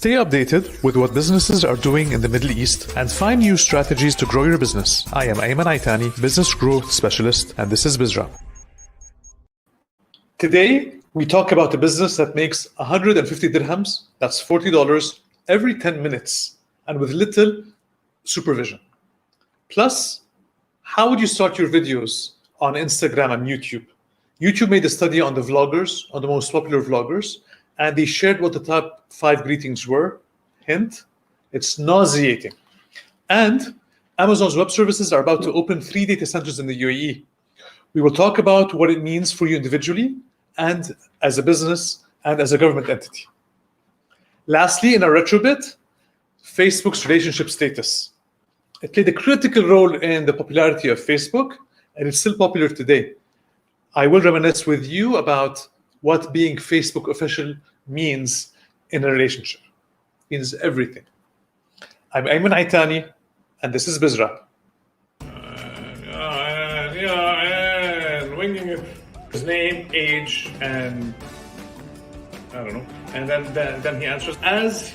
Stay updated with what businesses are doing in the Middle East and find new strategies to grow your business. I am Ayman Aitani, Business Growth Specialist, and this is BizWrap. Today, we talk about a business that makes 150 dirhams, that's $40, every 10 minutes, and with little supervision. Plus, how would you start your videos on Instagram and YouTube? YouTube made a study on the vloggers, on the most popular vloggers, and they shared what the top 5 greetings were. Hint, it's nauseating. And Amazon's web services are about to open 3 data centers in the UAE. We will talk about what it means for you individually and as a business and as a government entity. Lastly, in our retro bit, Facebook's relationship status. It played a critical role in the popularity of Facebook, and it's still popular today. I will reminisce with you about what being Facebook official means in a relationship. It means everything. I'm Ayman Aitani, and this is BizWrap. And winging it. His name, age, and I don't know. And then he answers, as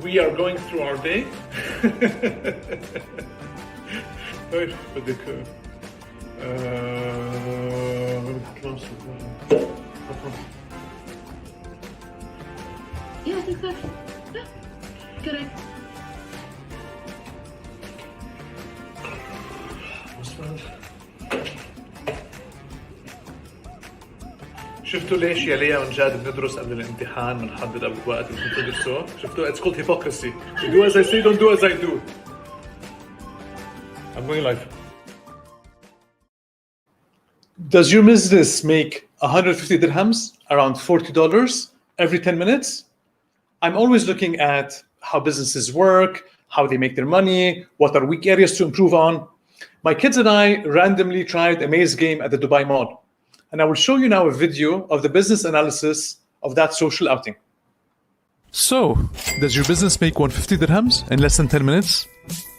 we are going through our day. Wait, but the Yeah, exactly. Yeah, correct. شفتوا ليش يا ليا ونجاد بندرس قبل الامتحان بنحدد قبل الوقت اللي بدكم تدرسوه؟ شفتوا؟ It's called hypocrisy. You do as I say, don't do as I do. I'm going live. Does your business make 150 dirhams, around $40, every 10 minutes? I'm always looking at how businesses work, how they make their money, what are weak areas to improve on. My kids and I randomly tried a maze game at the Dubai Mall. And I will show you now a video of the business analysis of that social outing. So, does your business make 150 dirhams in less than 10 minutes?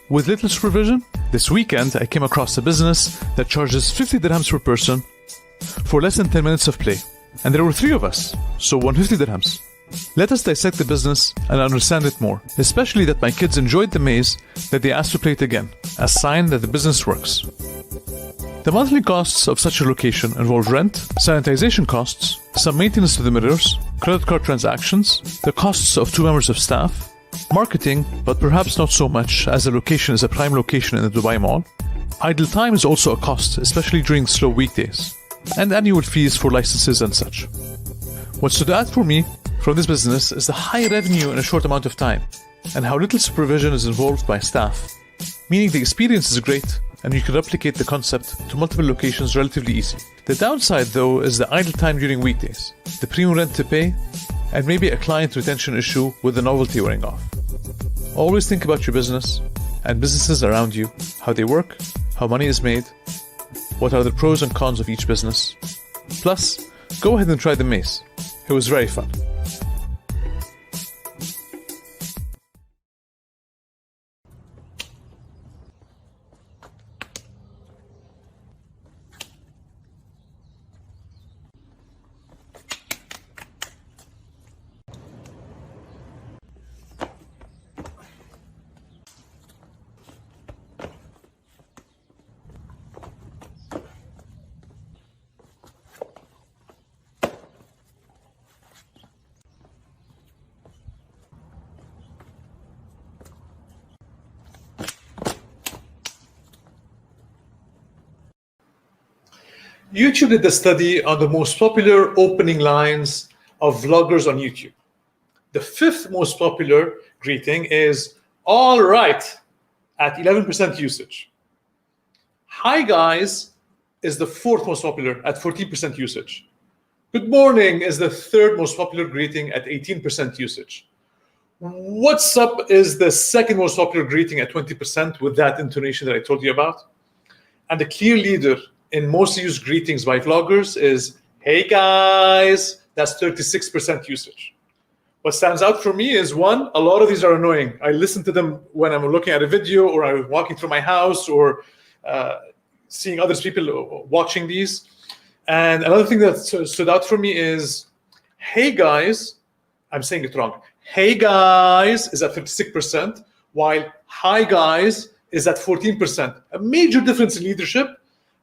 With little supervision? This weekend, I came across a business that charges 50 dirhams per person for less than 10 minutes of play. And there were 3 of us, so 150 dirhams. Let us dissect the business and understand it more, especially that my kids enjoyed the maze that they asked to play it again, a sign that the business works. The monthly costs of such a location involve rent, sanitization costs, some maintenance to the mirrors, credit card transactions, the costs of 2 members of staff, marketing, but perhaps not so much as the location is a prime location in the Dubai Mall. Idle time is also a cost, especially during slow weekdays, and annual fees for licenses and such. What stood out for me from this business is the high revenue in a short amount of time, and how little supervision is involved by staff, meaning the experience is great, and you can replicate the concept to multiple locations relatively easy. The downside, though, is the idle time during weekdays, the premium rent to pay, and maybe a client retention issue with the novelty wearing off. Always think about your business and businesses around you, how they work, how money is made, what are the pros and cons of each business. Plus, go ahead and try the maze. It was very fun. YouTube did a study on the most popular opening lines of vloggers on YouTube. The 5th most popular greeting is "all right" at 11% usage. "Hi guys" is the 4th most popular at 14% usage. "Good morning" is the 3rd most popular greeting at 18% usage. "What's up" is the 2nd most popular greeting at 20% with that intonation that I told you about. And the clear leader in most used greetings by vloggers is "hey guys." That's 36% usage. What stands out for me is, 1, a lot of these are annoying. I listen to them when I'm looking at a video or I'm walking through my house or seeing other people watching these. And another thing that stood out for me is "hey guys." I'm saying it wrong. hey guys is at 56%, while hi guys is at 14%. A major difference in leadership,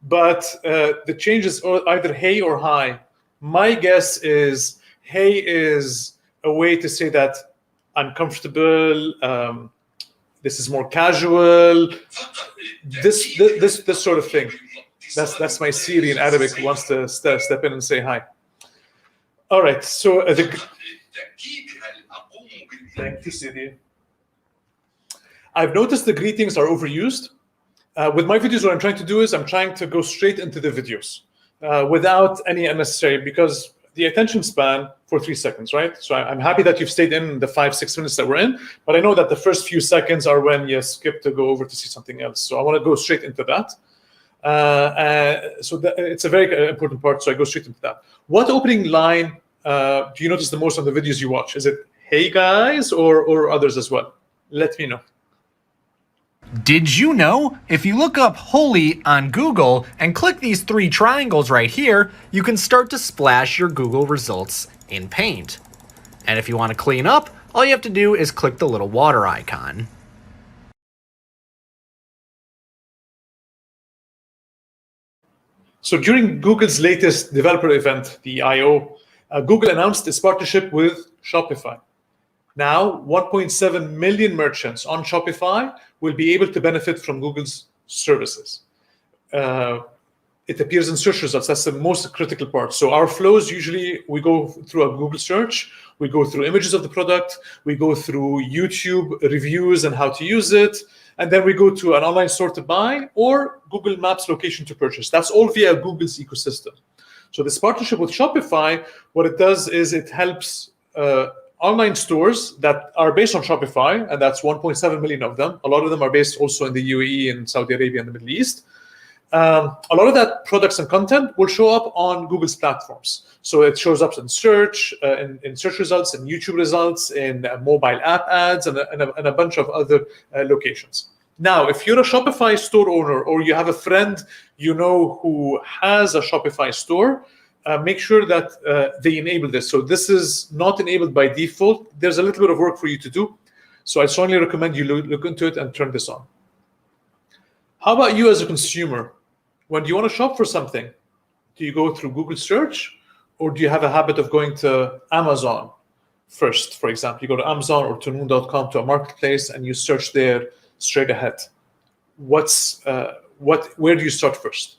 but the change is either hey or hi. My guess is hey is a way to say that I'm comfortable, this is more casual, this sort of thing. That's my Siri in Arabic who wants to step in and say hi. All right, so thank you, Siri. I've noticed the greetings are overused. With my videos, what I'm trying to do is I'm trying to go straight into the videos without any unnecessary, because the attention span for 3 seconds, right? So I'm happy that you've stayed in the 5-6 minutes that we're in, but I know that the first few seconds are when you skip to go over to see something else. So I want to go straight into that. It's a very important part, so I go straight into that. What opening line do you notice the most on the videos you watch? Is it hey guys or others as well? Let me know. Did you know if you look up holy on Google and click these 3 triangles right here, you can start to splash your Google results in Paint. And if you want to clean up, all you have to do is click the little water icon. So during Google's latest developer event, the I/O, Google announced its partnership with Shopify. Now, 1.7 million merchants on Shopify will be able to benefit from Google's services. It appears in search results. That's the most critical part. So our flows, usually we go through a Google search, we go through images of the product, we go through YouTube reviews and how to use it, and then we go to an online store to buy or Google Maps location to purchase. That's all via Google's ecosystem. So this partnership with Shopify, what it does is it helps online stores that are based on Shopify, and that's 1.7 million of them. A lot of them are based also in the UAE and Saudi Arabia and the Middle East. A lot of that products and content will show up on Google's platforms. So it shows up in search, in search results, in YouTube results, in mobile app ads, and a bunch of other locations. Now, if you're a Shopify store owner or you have a friend you know who has a Shopify store, make sure that they enable this. So this is not enabled by default. There's a little bit of work for you to do. So I strongly recommend you look into it and turn this on. How about you as a consumer? When you want to shop for something, do you go through Google search or do you have a habit of going to Amazon first? For example, you go to Amazon or to noon.com to a marketplace and you search there straight ahead. Where do you start first?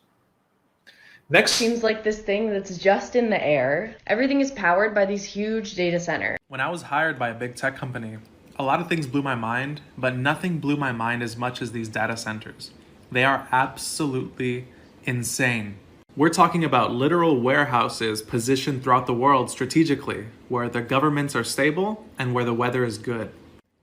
Next. Seems like this thing that's just in the air. Everything is powered by these huge data centers. When I was hired by a big tech company, a lot of things blew my mind, but nothing blew my mind as much as these data centers. They are absolutely insane. We're talking about literal warehouses positioned throughout the world strategically, where the governments are stable and where the weather is good.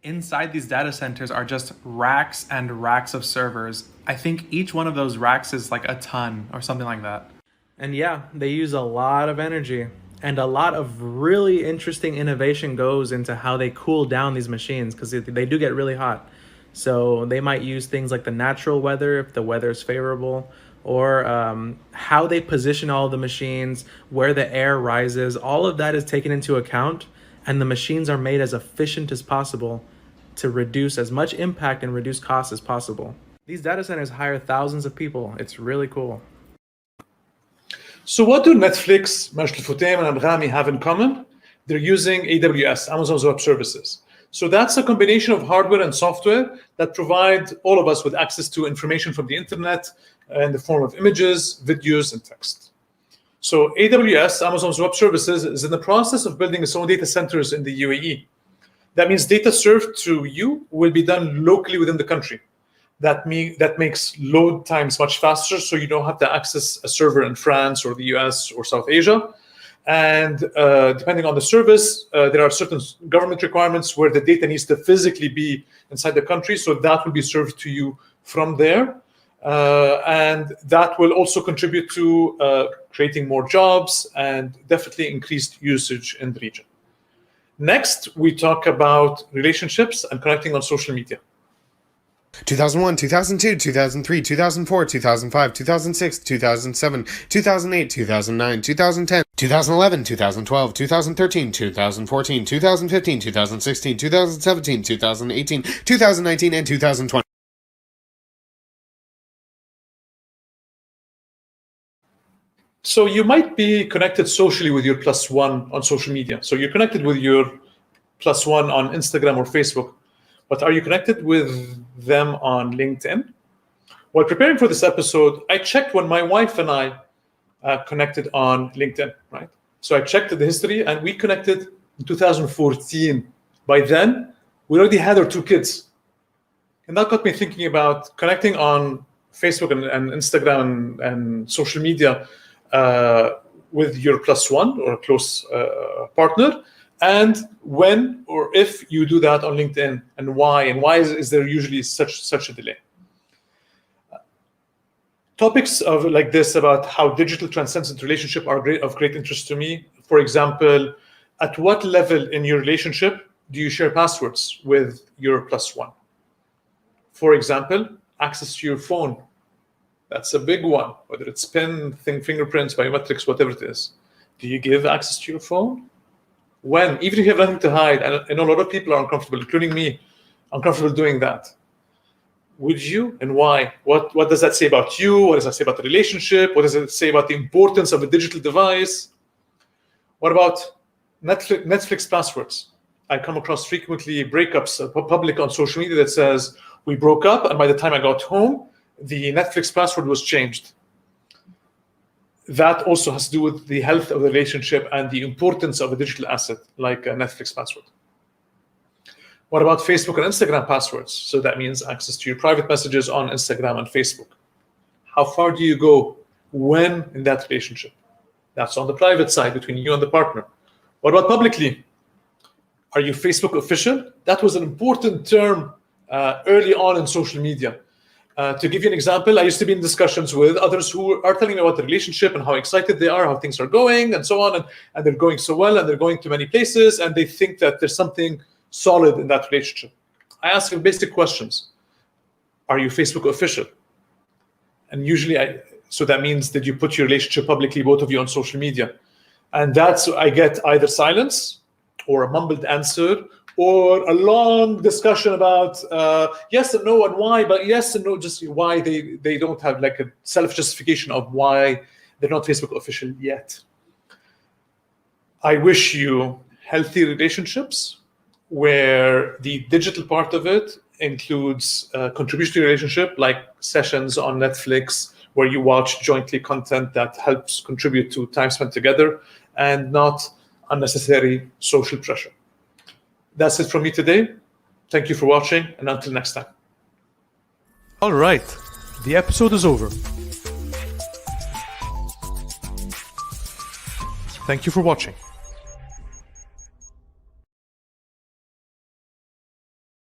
Inside these data centers are just racks and racks of servers. I think each one of those racks is like a ton or something like that. And yeah, they use a lot of energy, and a lot of really interesting innovation goes into how they cool down these machines, because they do get really hot. So they might use things like the natural weather if the weather is favorable, or how they position all the machines, where the air rises. All of that is taken into account, and the machines are made as efficient as possible to reduce as much impact and reduce costs as possible. These data centers hire thousands of people. It's really cool. So what do Netflix, Majd al-Futtaim, and Anghami have in common? They're using AWS, Amazon's Web Services. So that's a combination of hardware and software that provide all of us with access to information from the internet in the form of images, videos, and text. So AWS, Amazon's Web Services, is in the process of building its own data centers in the UAE. That means data served to you will be done locally within the country. That makes load times much faster, so you don't have to access a server in France or the US or South Asia. And depending on the service, there are certain government requirements where the data needs to physically be inside the country, so that will be served to you from there. And that will also contribute to creating more jobs and definitely increased usage in the region. Next, we talk about relationships and connecting on social media. 2001, 2002, 2003, 2004, 2005, 2006, 2007, 2008, 2009, 2010, 2011, 2012, 2013, 2014, 2015, 2016, 2017, 2018, 2019, and 2020. So you might be connected socially with your plus one on social media. So you're connected with your plus one on Instagram or Facebook, but are you connected with them on LinkedIn? While preparing for this episode, I checked when my wife and I connected on LinkedIn, right? So I checked the history and we connected in 2014. By then, we already had our 2 kids. And that got me thinking about connecting on Facebook and Instagram and social media with your plus one or a close partner, and when or if you do that on LinkedIn, and why is there usually such a delay. Topics of like this about how digital transcends into relationship are of great interest to me. For example, at what level in your relationship do you share passwords with your plus one? For example, access to your phone. That's a big one, whether it's PIN, fingerprints, biometrics, whatever it is. Do you give access to your phone? When? Even if you have nothing to hide, and I know a lot of people are uncomfortable, including me, uncomfortable doing that. Would you, and why? What does that say about you? What does that say about the relationship? What does it say about the importance of a digital device? What about Netflix passwords? I come across frequently breakups, public on social media that says, we broke up, and by the time I got home, the Netflix password was changed. That also has to do with the health of the relationship and the importance of a digital asset like a Netflix password. What about Facebook and Instagram passwords? So that means access to your private messages on Instagram and Facebook. How far do you go when in that relationship? That's on the private side between you and the partner. What about publicly? Are you Facebook official? That was an important term early on in social media. To give you an example, I used to be in discussions with others who are telling me about the relationship and how excited they are, how things are going, and so on, and they're going so well, and they're going to many places, and they think that there's something solid in that relationship. I ask them basic questions. Are you Facebook official? And usually, so that means that you put your relationship publicly, both of you, on social media. And that's, I get either silence or a mumbled answer, or a long discussion about yes and no and why, but yes and no, just why they don't have like a self-justification of why they're not Facebook official yet. I wish you healthy relationships where the digital part of it includes contribution to your relationship, like sessions on Netflix where you watch jointly content that helps contribute to time spent together, and not unnecessary social pressure. That's it from me today. Thank you for watching, and until next time. All right, the episode is over. Thank you for watching.